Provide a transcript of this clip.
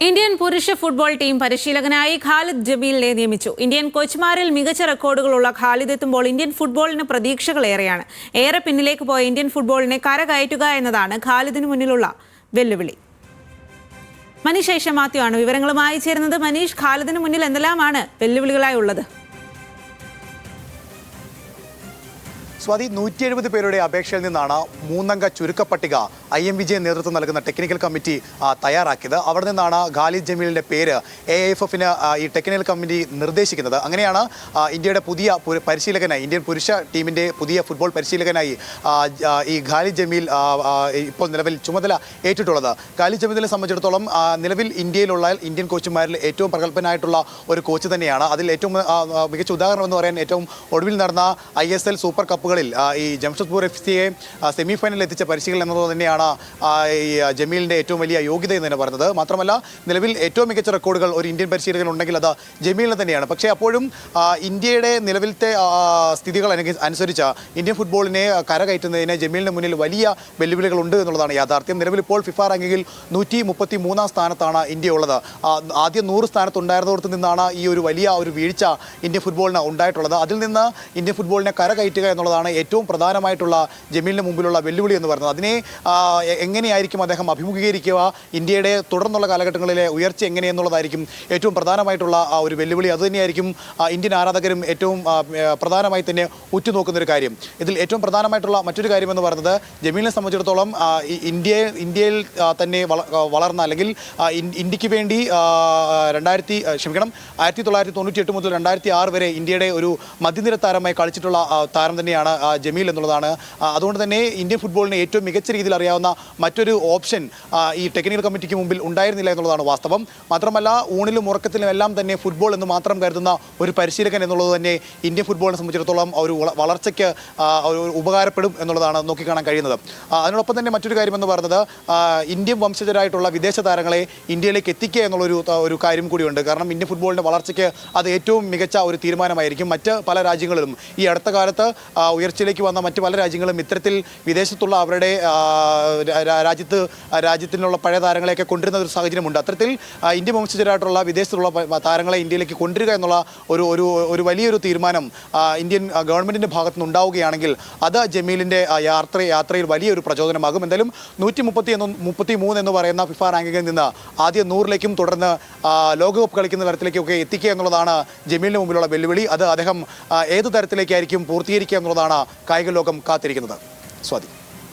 Indian പുരുഷ football team പരിശീലകനായി ഖാലിദ് ജമീലിനെ നിയമിച്ചു. ഇന്ത്യൻ കോച്ചുമാരിൽ മികച്ച റെക്കോർഡുകളുള്ള ഖാലിദ് എത്തുമ്പോൾ ഇന്ത്യൻ ഫുട്ബോളിന് പ്രതീക്ഷകളേറെയാണ്. ഏറെ പിന്നിലേക്ക് പോയ ഇന്ത്യൻ ഫുട്ബോളിനെ കരകയറ്റുക എന്നതാണ് ഖാലിദിന് മുന്നിലുള്ള വെല്ലുവിളി. മനീഷ് ഐഷ മാത്യു ആണ് വിവരങ്ങളുമായി ചേരുന്നത്. മനീഷ്, ഖാലിദിന് മുന്നിൽ എന്തെല്ലാമാണ് വെല്ലുവിളികളായി ഉള്ളത്? സ്വാതി, 170 പേരുടെ അപേക്ഷയിൽ നിന്നാണ് 3-അംഗ ചുരുക്കപ്പട്ടിക IM വിജയൻ നേതൃത്വം നൽകുന്ന ടെക്നിക്കൽ കമ്മിറ്റി തയ്യാറാക്കിയത്. അവിടെ നിന്നാണ് ഖാലിദ് ജമീലിൻ്റെ പേര് AIFF-ന് ഈ ടെക്നിക്കൽ കമ്മിറ്റി നിർദ്ദേശിക്കുന്നത്. അങ്ങനെയാണ് ഇന്ത്യയുടെ പുതിയ പരിശീലകനായി, ഇന്ത്യൻ പുരുഷ ടീമിൻ്റെ പുതിയ ഫുട്ബോൾ പരിശീലകനായി ഈ ഖാലിദ് ജമീൽ ഇപ്പോൾ നിലവിൽ ചുമതല ഏറ്റിട്ടുള്ളത്. ഖാലിദ് ജമീലിനെ സംബന്ധിച്ചിടത്തോളം നിലവിൽ ഇന്ത്യയിലുള്ള ഇന്ത്യൻ കോച്ചുമാരിൽ ഏറ്റവും പ്രഗത്ഭനായിട്ടുള്ള ഒരു കോച്ച് തന്നെയാണ്. അതിൽ ഏറ്റവും മികച്ച ഉദാഹരണം എന്ന് പറയാൻ ഏറ്റവും ഒടുവിൽ നടന്ന ISL സൂപ്പർ കപ്പുകൾ ഈ ജംഷഡ്പൂർ FC-യെ സെമി ഫൈനലിൽ എത്തിച്ച പരിശീലനം എന്നത് തന്നെയാണ് ഈ ജമീലിൻ്റെ ഏറ്റവും വലിയ യോഗ്യത എന്ന് തന്നെ പറയുന്നത്. മാത്രമല്ല, നിലവിൽ ഏറ്റവും മികച്ച റെക്കോർഡുകൾ ഒരു ഇന്ത്യൻ പരിശീലകൻ ഉണ്ടെങ്കിൽ അത് ജമീലിന് തന്നെയാണ്. പക്ഷേ അപ്പോഴും ഇന്ത്യയുടെ നിലവിലത്തെ സ്ഥിതികൾ അനുസരിച്ച് ഇന്ത്യൻ ഫുട്ബോളിനെ കരകയറ്റുന്നതിന് ജമീലിന് മുന്നിൽ വലിയ വെല്ലുവിളികളുണ്ട് എന്നുള്ളതാണ് യാഥാർത്ഥ്യം. നിലവിൽ ഇപ്പോൾ ഫിഫ റാങ്കിങ്ങിൽ 133-ാം സ്ഥാനത്താണ് ഇന്ത്യ ഉള്ളത്. ആദ്യം 100 സ്ഥാനത്തുണ്ടായിരുന്നിടത്ത് നിന്നാണ് ഈ ഒരു വലിയ ഒരു വീഴ്ച ഇന്ത്യൻ ഫുട്ബോളിന് ഉണ്ടായിട്ടുള്ളത്. അതിൽ നിന്ന് ഇന്ത്യൻ ഫുട്ബോളിനെ കരകയറ്റുക എന്നുള്ളതാണ് ഏറ്റവും പ്രധാനമായിട്ടുള്ള ജമീലിന് മുമ്പിലുള്ള വെല്ലുവിളി എന്ന് പറയുന്നത്. അതിനെ എങ്ങനെയായിരിക്കും അദ്ദേഹം അഭിമുഖീകരിക്കുക, ഇന്ത്യയുടെ തുടർന്നുള്ള കാലഘട്ടങ്ങളിലെ ഉയർച്ച എങ്ങനെയെന്നുള്ളതായിരിക്കും ഏറ്റവും പ്രധാനമായിട്ടുള്ള ഒരു വെല്ലുവിളി. അതുതന്നെയായിരിക്കും ഇന്ത്യൻ ആരാധകരും ഏറ്റവും പ്രധാനമായി തന്നെ ഉറ്റുനോക്കുന്നൊരു കാര്യം. ഇതിൽ ഏറ്റവും പ്രധാനമായിട്ടുള്ള മറ്റൊരു കാര്യം എന്ന് പറയുന്നത്, ജമീലിനെ സംബന്ധിച്ചിടത്തോളം ഇന്ത്യയിൽ തന്നെ വളർന്ന, അല്ലെങ്കിൽ ഇന്ത്യക്ക് വേണ്ടി 1998 മുതൽ 2006 വരെ ഇന്ത്യയുടെ ഒരു മധ്യനിര താരമായി കളിച്ചിട്ടുള്ള താരം തന്നെയാണ് ജമീൽ എന്നുള്ളതാണ്. അതുകൊണ്ട് തന്നെ ഇന്ത്യൻ ഫുട്ബോളിനെ ഏറ്റവും മികച്ച രീതിയിൽ അറിയാവുന്ന മറ്റൊരു ഓപ്ഷൻ ഈ ടെക്നിക്കൽ കമ്മിറ്റിക്ക് മുമ്പിൽ ഉണ്ടായിരുന്നില്ല എന്നുള്ളതാണ് വാസ്തവം. മാത്രമല്ല, ഊണിലും ഉറക്കത്തിലും എല്ലാം തന്നെ ഫുട്ബോൾ എന്ന് മാത്രം കരുതുന്ന ഒരു പരിശീലകൻ എന്നുള്ളത് തന്നെ ഇന്ത്യൻ ഫുട്ബോളിനെ സംബന്ധിച്ചിടത്തോളം ഒരു വളർച്ചയ്ക്ക് ഉപകാരപ്പെടും എന്നുള്ളതാണ് നോക്കിക്കാണാൻ കഴിയുന്നത്. അതിനോടൊപ്പം തന്നെ മറ്റൊരു കാര്യമെന്ന് പറയുന്നത്, ഇന്ത്യൻ വംശജരായിട്ടുള്ള വിദേശ താരങ്ങളെ ഇന്ത്യയിലേക്ക് എത്തിക്കുക എന്നുള്ളൊരു ഒരു കാര്യം കൂടിയുണ്ട്. കാരണം ഇന്ത്യൻ ഫുട്ബോളിൻ്റെ വളർച്ചയ്ക്ക് അത് ഏറ്റവും മികച്ച ഒരു തീരുമാനമായിരിക്കും. മറ്റ് പല രാജ്യങ്ങളിലും ഈ അടുത്ത കാലത്ത് ഉയർച്ചയിലേക്ക് വന്ന മറ്റ് പല രാജ്യങ്ങളും ഇത്തരത്തിൽ വിദേശത്തുള്ള അവരുടെ രാജ്യത്തിനുള്ള പഴയ താരങ്ങളെയൊക്കെ കൊണ്ടുവരുന്ന ഒരു സാഹചര്യമുണ്ട്. അത്തരത്തിൽ ഇന്ത്യൻ വംശജരായിട്ടുള്ള വിദേശത്തുള്ള താരങ്ങളെ ഇന്ത്യയിലേക്ക് കൊണ്ടുവരിക എന്നുള്ള ഒരു വലിയൊരു തീരുമാനം ഇന്ത്യൻ ഗവൺമെൻറ്റിൻ്റെ ഭാഗത്തുനിന്ന് ഉണ്ടാവുകയാണെങ്കിൽ അത് ജമീലിൻ്റെ യാത്രയിൽ വലിയൊരു പ്രചോദനമാകും. എന്തായാലും 133 എന്ന് പറയുന്ന ഫിഫ റാങ്കിങ്ങിൽ നിന്ന് ആദ്യം 100-ലേക്കും തുടർന്ന് ലോകകപ്പ് കളിക്കുന്ന തരത്തിലേക്കൊക്കെ എത്തിക്കുക എന്നുള്ളതാണ് ജമീലിന് മുമ്പിലുള്ള വെല്ലുവിളി. അത് അദ്ദേഹം ഏത് തരത്തിലേക്കായിരിക്കും പൂർത്തീകരിക്കുക എന്നുള്ളതാണ് കായിക ലോകം കാത്തിരിക്കുന്നത്. സ്വാതി.